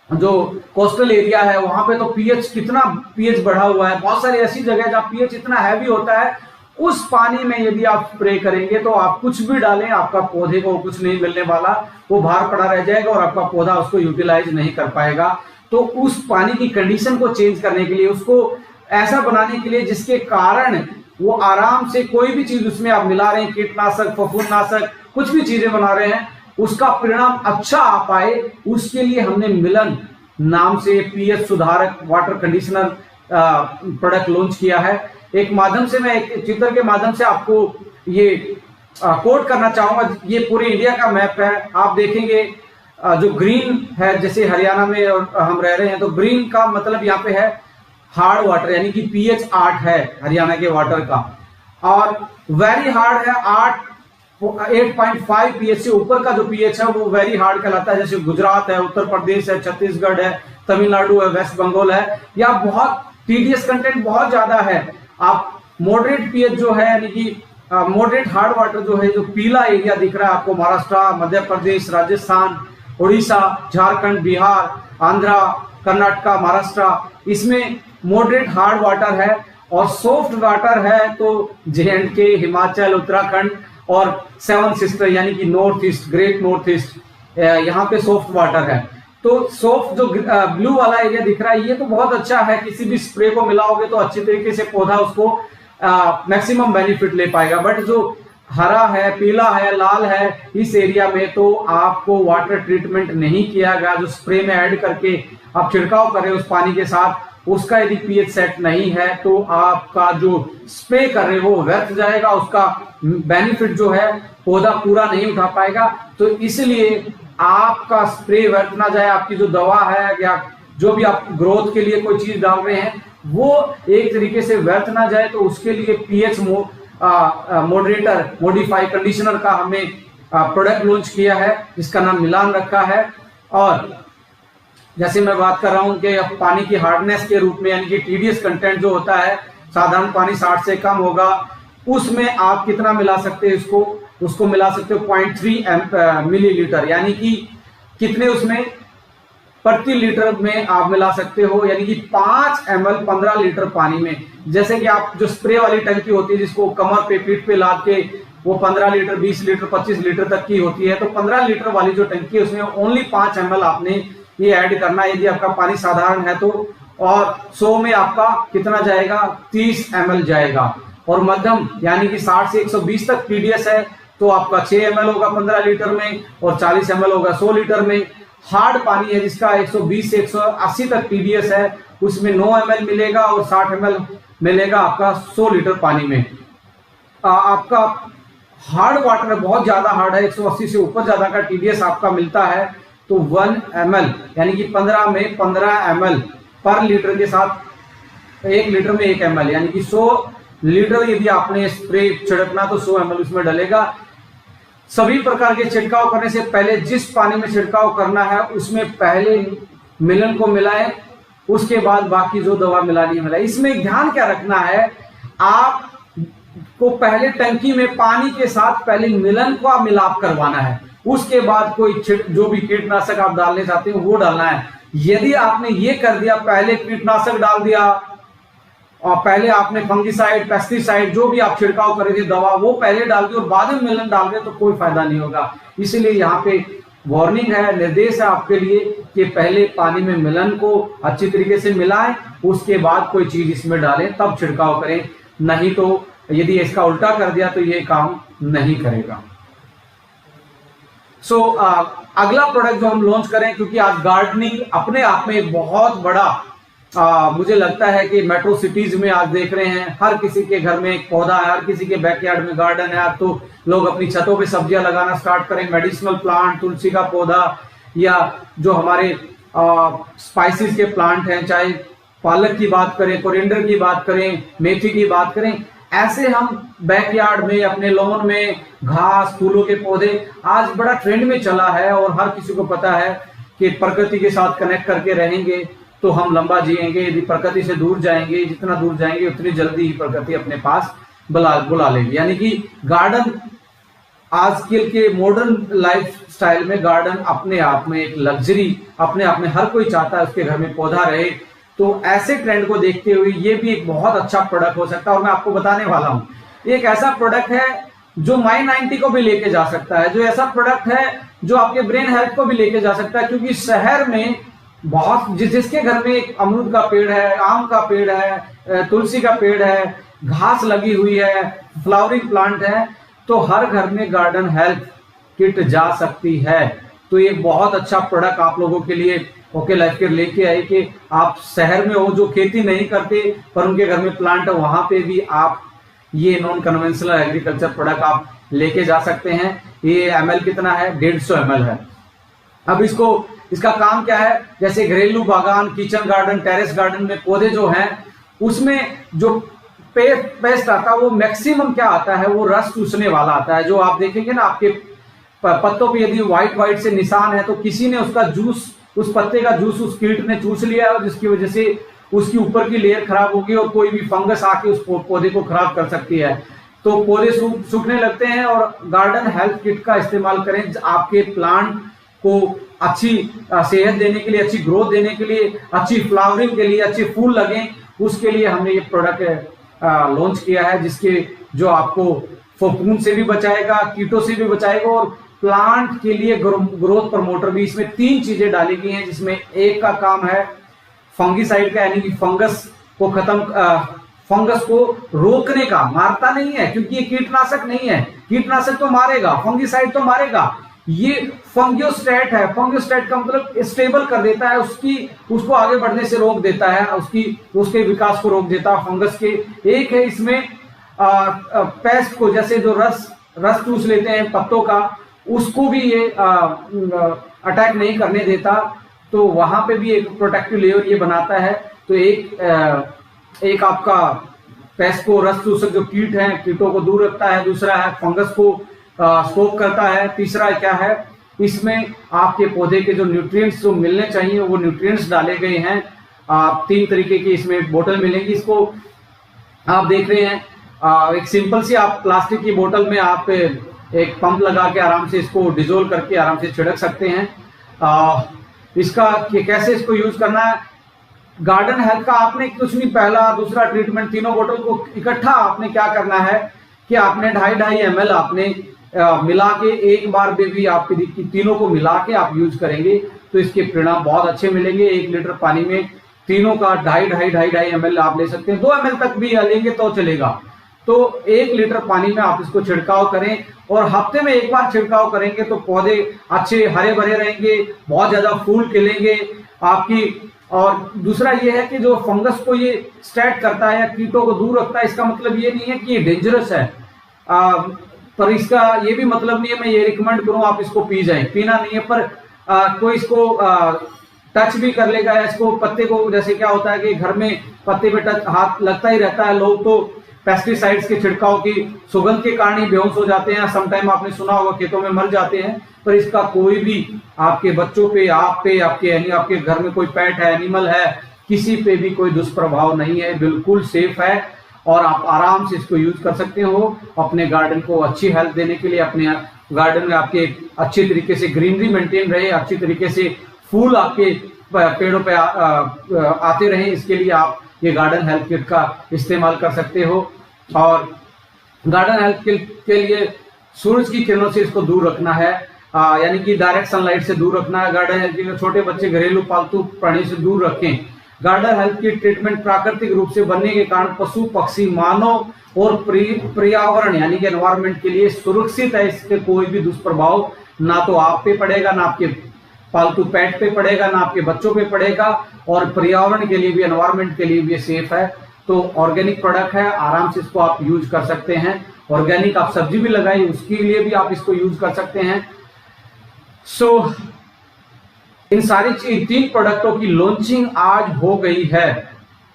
जो कोस्टल एरिया है वहां पे तो पीएच कितना पीएच बढ़ा हुआ है। बहुत सारी ऐसी जगह जहां पीएच इतना हैवी होता है, उस पानी में यदि आप स्प्रे करेंगे तो आप कुछ भी डालें, आपका पौधे को कुछ नहीं मिलने वाला, वो बाहर पड़ा रह जाएगा और आपका पौधा उसको यूटिलाइज नहीं कर पाएगा। तो उस पानी की कंडीशन को चेंज करने के लिए, उसको ऐसा बनाने के लिए जिसके कारण वो आराम से कोई भी चीज उसमें आप मिला रहे हैं, कीटनाशक, फफूंदनाशक, कुछ भी चीजें बना रहे हैं उसका परिणाम अच्छा आ पाए, उसके लिए हमने मिलन नाम से पीएच सुधारक वाटर कंडीशनर प्रोडक्ट लॉन्च किया है। एक माध्यम से मैं एक चित्र के माध्यम से आपको ये कोट करना चाहूंगा। ये पूरे इंडिया का मैप है, आप देखेंगे जो ग्रीन है, जैसे हरियाणा में और हम रह रहे हैं तो ग्रीन का मतलब यहाँ पे है हार्ड वाटर, यानी कि पीएच 8 है हरियाणा के वाटर का, और वेरी हार्ड है 8.5 पीएच से ऊपर का जो पीएच है वो वेरी हार्ड कहलाता है। जैसे गुजरात है, उत्तर प्रदेश है, छत्तीसगढ़ है, तमिलनाडु है, वेस्ट बंगाल है, या बहुत टीडीएस कंटेंट बहुत ज्यादा है। आप मॉडरेट पीएच जो है, यानी कि मॉडरेट हार्ड वाटर जो है, जो पीला एरिया दिख रहा है आपको, महाराष्ट्र, मध्य प्रदेश, राजस्थान, उड़ीसा, झारखंड, बिहार, आंध्रा, कर्नाटका, महाराष्ट्र, इसमें मॉडरेट हार्ड वाटर है। और सॉफ्ट वाटर है तो जे&के, हिमाचल, उत्तराखंड और 7 सिस्टर यानी कि north east, great north east, यहाँ पे सॉफ्ट वाटर है। तो सॉफ्ट जो ब्लू वाला एरिया दिख रहा है ये तो बहुत अच्छा है, किसी भी स्प्रे को मिलाओगे तो अच्छी तरीके से पौधा उसको मैक्सिमम बेनिफिट ले पाएगा। बट जो हरा है, पीला है, लाल है, इस एरिया में तो आपको वाटर ट्रीटमेंट नहीं किया गया, जो स्प्रे में ऐड करके आप छिड़काव कर रहे हो उस पानी के साथ, उसका यदि पीएच सेट नहीं है तो आपका जो स्प्रे कर रहे हो वो व्यर्थ जाएगा, उसका बेनिफिट जो है पौधा पूरा नहीं उठा पाएगा। तो इसलिए आपका स्प्रे व्यर्थ ना जाए, आपकी जो दवा है या जो भी आप ग्रोथ के लिए कोई चीज डाल रहे हैं वो एक तरीके से व्यर्थ ना जाए, तो उसके लिए पीएच मॉडरेटर, मॉडिफाई कंडीशनर का हमने प्रोडक्ट लॉन्च किया है जिसका नाम मिलान रखा है। और जैसे मैं बात कर रहा हूं कि पानी की हार्डनेस के रूप में, यानी कि टीडीएस कंटेंट जो होता है, साधारण पानी 60 से कम होगा, उसमें आप कितना मिला सकते हैं, उसको मिला सकते हो 0.3 मिलीलीटर, यानी कि कितने उसमें प्रति लीटर में आप मिला सकते हो, यानी कि 5 ml 15 लीटर पानी में। जैसे कि आप जो स्प्रे वाली टंकी होती है जिसको कमर पे, पीठ पे लाद के वो 15 लीटर, 20 लीटर, 25 लीटर तक की होती है, तो 15 लीटर वाली जो टंकी है उसमें ओनली 5 ml आपने ये ऐड करना है यदि आपका पानी साधारण है तो। और 100 में आपका कितना जाएगा, 30 ml जाएगा। और मध्यम यानी कि 60 से 120 तक टीडीएस है तो आपका 6 ml होगा 15 लीटर में, और 40 ml होगा 100 लीटर में। हार्ड पानी है जिसका 120 से 180 तक टीडीएस है, उसमें 9 ml मिलेगा और 60 ml मिलेगा आपका 100 लीटर पानी में। आपका हार्ड वाटर बहुत ज्यादा हार्ड है, 180 से ऊपर ज्यादा का टीडीएस आपका मिलता है, तो 1 ml यानी कि 15 में 15 ml पर लीटर के साथ 1 लीटर में 1 ml, यानी कि 100 लीटर यदि आपने स्प्रे छिड़कना तो 100 ml उसमें डलेगा। सभी प्रकार के छिड़काव करने से पहले जिस पानी में छिड़काव करना है उसमें पहले मिलन को मिलाएं, उसके बाद बाकी जो दवा मिलानी है मिलाएं। इसमें ध्यान क्या रखना है, आप को पहले टंकी में पानी के साथ पहले मिलन का मिलाप करवाना है, उसके बाद कोई जो भी कीटनाशक आप डालने चाहते हो वो डालना है। यदि आपने ये कर दिया, पहले कीटनाशक डाल दिया और पहले आपने फंगिसाइड, पेस्टिसाइड जो भी आप छिड़काव कर रहे थे दवा वो पहले डाल दी और बाद में मिलन डाल दे तो कोई फायदा नहीं होगा। इसीलिए यहाँ पे वार्निंग है, निर्देश है आपके लिए कि पहले पानी में मिलन को अच्छी तरीके से मिलाएं, उसके बाद कोई चीज इसमें डालें तब छिड़काव करें, नहीं तो यदि इसका उल्टा कर दिया तो ये काम नहीं करेगा। अगला प्रोडक्ट जो हम लॉन्च करें, क्योंकि आज गार्डनिंग अपने आप में एक बहुत बड़ा मुझे लगता है कि मेट्रो सिटीज में आज देख रहे हैं हर किसी के घर में एक पौधा है, हर किसी के बैकयार्ड में गार्डन है। अब तो लोग अपनी छतों पे सब्जियां लगाना स्टार्ट करें, मेडिसिनल प्लांट, तुलसी का पौधा या जो हमारे स्पाइसेस के प्लांट हैं, चाहे पालक की बात करें, कोरिएंडर की बात करें, मेथी की बात करें, ऐसे हम बैकयार्ड में, अपने लॉन में घास, फूलों के पौधे आज बड़ा ट्रेंड में चला है। और हर किसी को पता है कि प्रकृति के साथ कनेक्ट करके रहेंगे तो हम लंबा जिएंगे, यदि प्रकृति से दूर जाएंगे, जितना दूर जाएंगे उतनी जल्दी ही प्रकृति अपने पास बुला लेगी। यानी कि गार्डन आजकल के मॉडर्न लाइफ स्टाइल में गार्डन अपने आप में एक लग्जरी, अपने आप में हर कोई चाहता है उसके घर में पौधा रहे। तो ऐसे ट्रेंड को देखते हुए ये भी एक बहुत अच्छा प्रोडक्ट हो सकता है। और मैं आपको बताने वाला हूं एक ऐसा प्रोडक्ट है जो माई90 को भी लेके जा सकता है, जो ऐसा प्रोडक्ट है जो आपके ब्रेन हेल्थ को भी लेके जा सकता है। क्योंकि शहर में बहुत जिसके घर में एक अमरूद का पेड़ है, आम का पेड़ है, तुलसी का पेड़ है, घास लगी हुई है, फ्लावरिंग प्लांट है, तो हर घर में गार्डन हेल्थ किट जा सकती है। तो ये बहुत अच्छा प्रोडक्ट आप लोगों के लिए ओके लाइफ केयर लेके आए कि आप शहर में हो जो खेती नहीं करते पर उनके घर में प्लांट है, वहां पे भी आप ये नॉन कन्वेंशनल एग्रीकल्चर प्रोडक्ट आप लेके जा सकते हैं। ये ml कितना है, 150 ml है। अब इसका काम क्या है, जैसे घरेलू बागान, किचन गार्डन, टेरेस गार्डन में पौधे जो हैं उसमें जो पेस्ट आता है वो मैक्सिमम क्या आता है, वो रस चूसने वाला आता है। जो आप देखेंगे ना आपके पत्तों पे यदि व्हाइट से निशान है तो किसी ने उसका जूस, उस पत्ते का जूस उस कीट ने चूस लिया है, जिसकी वजह से उसकी ऊपर की लेयर खराब होगी और कोई भी फंगस आके उस पौधे को खराब कर सकती है। तो पौधे सूखने लगते हैं। और गार्डन हेल्थ किट का इस्तेमाल करें आपके प्लांट को अच्छी सेहत देने के लिए, अच्छी ग्रोथ देने के लिए, अच्छी फ्लावरिंग के लिए, अच्छे फूल लगे, उसके लिए हमने ये प्रोडक्ट लॉन्च किया है, जिसके जो आपको फफूंद से भी बचाएगा, कीटों से भी बचाएगा और प्लांट के लिए ग्रोथ प्रमोटर भी। इसमें 3 चीजें डाली गई हैं, जिसमें एक का काम है फंगीसाइड का, यानी कि फंगस को रोकने का। मारता नहीं है क्योंकि ये कीटनाशक नहीं है, कीटनाशक तो मारेगा, फंगीसाइड तो मारेगा। ये फंगियोस्टेट है। फंगियोस्टेट का मतलब स्टेबल कर देता है, उसको आगे बढ़ने से रोक देता है, उसके विकास को रोक देता है फंगस के। एक है इसमें पेस्ट को, जैसे जो रस चूस लेते हैं पत्तों का, उसको भी ये अटैक नहीं करने देता। तो वहां पे भी एक प्रोटेक्टिव लेयर ये बनाता है। तो एक आपका पेस्ट को, रस चूसक जो कीट हैं, कीटों को दूर रखता है। दूसरा है फंगस को स्टॉप करता है। तीसरा क्या है, इसमें आपके पौधे के जो न्यूट्रिएंट्स जो मिलने चाहिए वो न्यूट्रिएंट्स डाले गए हैं। 3 तरीके की इसमें बोतल मिलेंगी। इसको आप देख रहे हैं, एक सिंपल सी आप प्लास्टिक की बोतल में आप एक पंप लगा के आराम से इसको डिजोल्व करके आराम से छिड़क सकते हैं। इसका कैसे इसको यूज करना है, गार्डन हेल्थ का आपने कुछ नहीं, पहला दूसरा ट्रीटमेंट, तीनों बोतल को इकट्ठा आपने क्या करना है कि आपने 2.5 ml आपने मिला के एक बार में भी आप तीनों को मिला के आप यूज करेंगे तो इसके परिणाम बहुत अच्छे मिलेंगे। 1 लीटर पानी में तीनों का 2.5 ml आप ले सकते हैं, 2 ml तक भी लेंगे तो चलेगा। तो 1 लीटर पानी में आप इसको छिड़काव करें और हफ्ते में एक बार छिड़काव करेंगे तो पौधे अच्छे हरे भरे रहेंगे, बहुत ज्यादा फूल खिलेंगे आपकी। और दूसरा ये है कि जो फंगस को ये स्टैट करता है या कीटों को दूर रखता है, इसका मतलब ये नहीं है कि ये डेंजरस है, पर इसका ये भी मतलब नहीं है मैं ये रिकमेंड करूं आप इसको पी जाएं, पीना नहीं है। पर कोई इसको टच भी कर लेगा, इसको पत्ते को, जैसे क्या होता है कि घर में पत्ते पे टच हाथ लगता ही रहता है, लोग तो पेस्टिसाइड्स के छिड़काव की सुगंध के कारण ही बेहोश हो जाते हैं, समटाइम आपने सुना होगा खेतों में मर जाते हैं। पर इसका कोई भी आपके बच्चों पे, आप पे, आपके घर में कोई पेट है, एनिमल है, किसी पे भी कोई दुष्प्रभाव नहीं है, बिल्कुल सेफ है और आप आराम से इसको यूज कर सकते हो अपने गार्डन को अच्छी हेल्थ देने के लिए। अपने गार्डन में आपके अच्छी तरीके से ग्रीनरी मेंटेन रहे, अच्छी तरीके से फूल आपके पेड़ों पे आते रहे, इसके लिए आप ये गार्डन हेल्थ किट का इस्तेमाल कर सकते हो। और गार्डन हेल्थ किट के लिए सूरज की किरणों से इसको दूर रखना है, यानी कि डायरेक्ट सनलाइट से दूर रखना है। गार्डन हेल्थ किट छोटे बच्चे, घरेलू पालतू प्राणी से दूर रखें। गार्डन हेल्थ की ट्रीटमेंट प्राकृतिक रूप से बनने के कारण पशु, पक्षी, मानव और पर्यावरण यानी कि एनवायरमेंट के लिए सुरक्षित है। इसके कोई भी दुष्प्रभाव ना तो आप पे पड़ेगा, ना आपके पालतू पेट पे पड़ेगा, ना आपके बच्चों पे पड़ेगा और पर्यावरण के लिए भी, एनवायरमेंट के लिए भी सेफ है। तो ऑर्गेनिक प्रोडक्ट है, आराम से इसको आप यूज कर सकते हैं। ऑर्गेनिक आप सब्जी भी लगाई उसके लिए भी आप इसको यूज कर सकते हैं। सो इन सारी 3 प्रोडक्टों की लॉन्चिंग आज हो गई है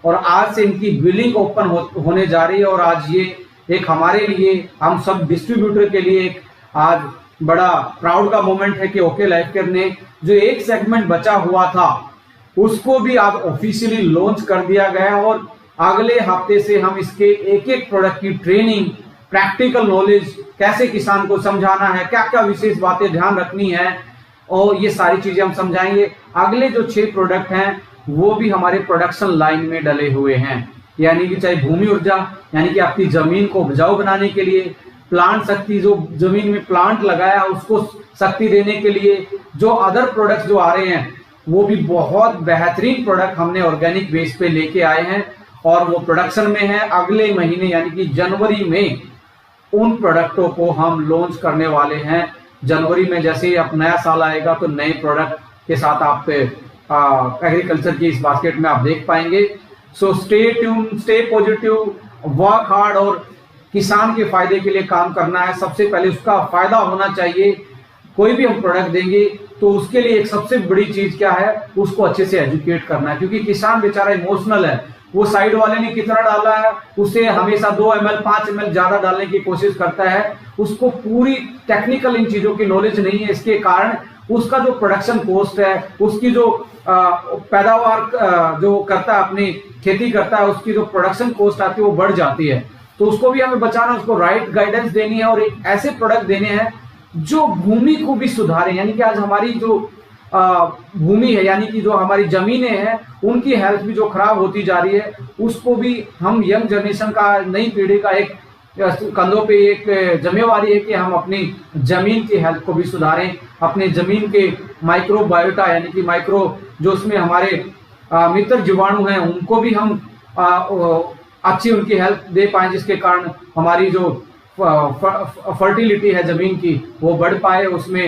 और आज से इनकी बिलिंग ओपन होने जा रही है। और आज ये एक हमारे लिए, हम सब डिस्ट्रीब्यूटर के लिए एक आज बड़ा प्राउड का मोमेंट है कि ओके लाइफ केयर ने जो एक सेगमेंट बचा हुआ था उसको भी आज ऑफिशियली लॉन्च कर दिया गया है। और अगले हफ्ते से हम इसके एक प्रोडक्ट की ट्रेनिंग, प्रैक्टिकल नॉलेज, कैसे किसान को समझाना है, क्या क्या विशेष बातें ध्यान रखनी है, और ये सारी चीजें हम समझाएंगे। अगले जो 6 प्रोडक्ट हैं वो भी हमारे प्रोडक्शन लाइन में डले हुए हैं, यानी कि चाहे भूमि ऊर्जा यानी कि आपकी जमीन को उपजाऊ बनाने के लिए, प्लांट शक्ति, जो जमीन में प्लांट लगाया उसको शक्ति देने के लिए, जो अदर प्रोडक्ट्स जो आ रहे हैं वो भी बहुत बेहतरीन प्रोडक्ट हमने ऑर्गेनिक बेस पे लेके आए हैं और वो प्रोडक्शन में है। अगले महीने यानी कि जनवरी में उन प्रोडक्टों को हम लॉन्च करने वाले हैं जनवरी में जैसे ही अब नया साल आएगा तो नए प्रोडक्ट के साथ आप एग्रीकल्चर की इस बास्केट में आप देख पाएंगे। So stay tune, stay positive, work hard और किसान के फायदे के लिए काम करना है। सबसे पहले उसका फायदा होना चाहिए। कोई भी हम प्रोडक्ट देंगे तो उसके लिए एक सबसे बड़ी चीज क्या है, उसको अच्छे से एजुकेट करना है, क्योंकि किसान बेचारा इमोशनल है। वो साइड वाले ने कितना डाला है, उसे हमेशा 2 ml 5 ml ज्यादा डालने की कोशिश करता है। उसको पूरी टेक्निकल इन चीजों की नॉलेज नहीं है। इसके कारण उसका जो प्रोडक्शन कॉस्ट है, उसकी जो पैदावार जो करता है, अपनी खेती करता है, उसकी जो प्रोडक्शन कॉस्ट आती है वो बढ़ जाती है। तो उसको भी हमें बचाना, उसको राइट गाइडेंस देनी है और एक ऐसे प्रोडक्ट देने हैं जो भूमि को भी सुधारे। यानी कि आज हमारी जो भूमि है, यानी कि जो हमारी जमीनें हैं, उनकी हेल्थ भी जो खराब होती जा रही है, उसको भी हम यंग जनरेशन का, नई पीढ़ी का एक कंधों पे एक जिम्मेवारी है कि हम अपनी जमीन की हेल्थ को भी सुधारें। अपने जमीन के माइक्रोबायोटा यानी कि माइक्रो जो उसमें हमारे मित्र जीवाणु हैं, उनको भी हम अच्छी उनकी हेल्थ दे पाएं, जिसके कारण हमारी जो फर्टिलिटी है जमीन की वो बढ़ पाए, उसमें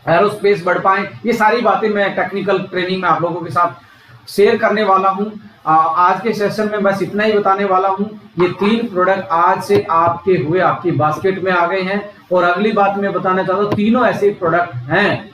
एरोस्पेस बढ़ पाए। ये सारी बातें मैं टेक्निकल ट्रेनिंग में आप लोगों के साथ शेयर करने वाला हूं। आज के सेशन में बस इतना ही बताने वाला हूं। ये 3 प्रोडक्ट आज से आपके हुए आपकी बास्केट में आ गए हैं। और अगली बात मैं बताना चाहता हूं, तीनों ऐसे प्रोडक्ट हैं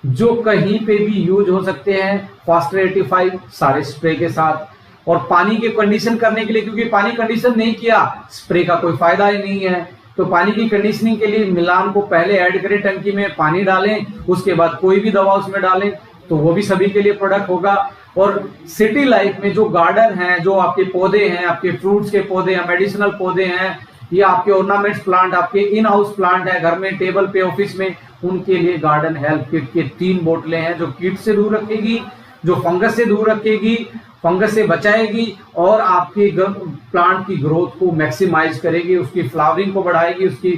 जो कहीं पे भी यूज हो सकते हैं। फास्टर 85 सारे स्प्रे के साथ, और पानी की कंडीशन करने के लिए, क्योंकि पानी कंडीशन नहीं किया स्प्रे का कोई फायदा ही नहीं है। तो पानी की कंडीशनिंग के लिए मिलान को पहले ऐड करें, टंकी में पानी डालें, उसके बाद कोई भी दवा उसमें डालें, तो वो भी सभी के लिए प्रोडक्ट होगा। और सिटी लाइफ में जो गार्डन है, जो आपके पौधे हैं, आपके फ्रूट्स के पौधे हैं, मेडिसिनल पौधे हैं, या आपके ऑर्नामेंट्स प्लांट, आपके इन हाउस प्लांट है घर में, टेबल पे, ऑफिस में, उनके लिए गार्डन हेल्थ किट के 3 बोतलें हैं जो कीट से दूर रखेगी, जो फंगस से दूर रखेगी, फंगस से बचाएगी और आपकी प्लांट की ग्रोथ को मैक्सिमाइज करेगी, उसकी फ्लावरिंग को बढ़ाएगी, उसकी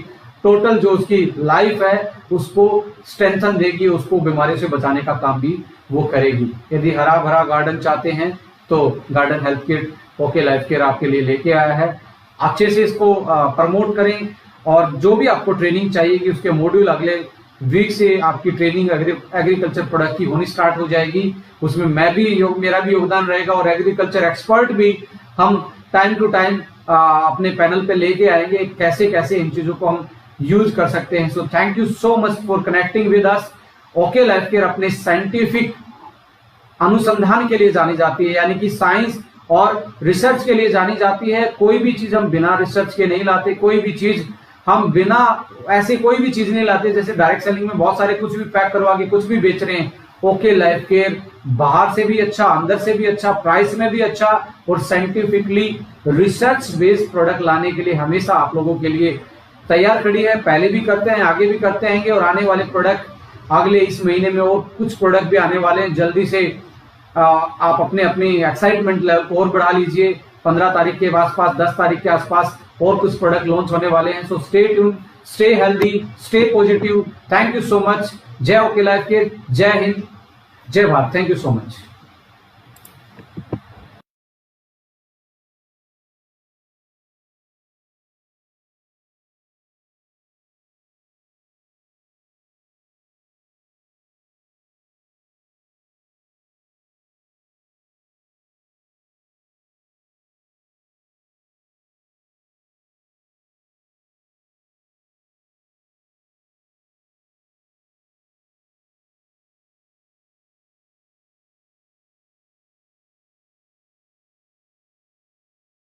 टोटल जो उसकी लाइफ है उसको स्ट्रेंथन देगी, उसको बीमारियों से बचाने का काम भी वो करेगी। यदि हरा भरा गार्डन चाहते हैं तो garden health kit okay life care आपके लिए लेके आया है। अच्छे से इसको प्रमोट करें, और जो भी आपको ट्रेनिंग चाहिए उसके मॉड्यूल अगले वीक से आपकी ट्रेनिंग एग्रीकल्चर प्रोडक्ट की होनी स्टार्ट हो जाएगी। उसमें मेरा भी योगदान रहेगा, और एग्रीकल्चर एक्सपर्ट भी हम टाइम टू टाइम अपने पैनल पे लेके आएंगे, कैसे कैसे इन चीजों को हम यूज कर सकते हैं। So thank you so much for connecting with us. Okay life care अपने साइंटिफिक अनुसंधान के लिए जानी जाती है, यानी कि साइंस और रिसर्च के लिए जानी जाती है। कोई भी चीज हम बिना रिसर्च के नहीं लाते, कोई भी चीज हम बिना ऐसे कोई भी चीज नहीं लाते। जैसे डायरेक्ट सेलिंग में बहुत सारे कुछ भी पैक करवा के कुछ भी बेच रहे हैं। ओके लाइफ केयर बाहर से भी अच्छा, अंदर से भी अच्छा, प्राइस में भी अच्छा, और साइंटिफिकली रिसर्च बेस्ड प्रोडक्ट लाने के लिए हमेशा आप लोगों के लिए तैयार खड़ी है। पहले भी करते हैं, आगे भी करते रहेंगे, और आने वाले प्रोडक्ट अगले इस महीने में और कुछ प्रोडक्ट भी आने वाले हैं। जल्दी से आप अपनी एक्साइटमेंट लेवल को और बढ़ा लीजिए। 15 तारीख के आसपास, 10 तारीख के आसपास और कुछ प्रोडक्ट लॉन्च होने वाले हैं। So stay tune, stay healthy, stay positive. Thank you so much. जय ओके लाइफ केयर, जय हिंद, जय Bharat. Thank you so much.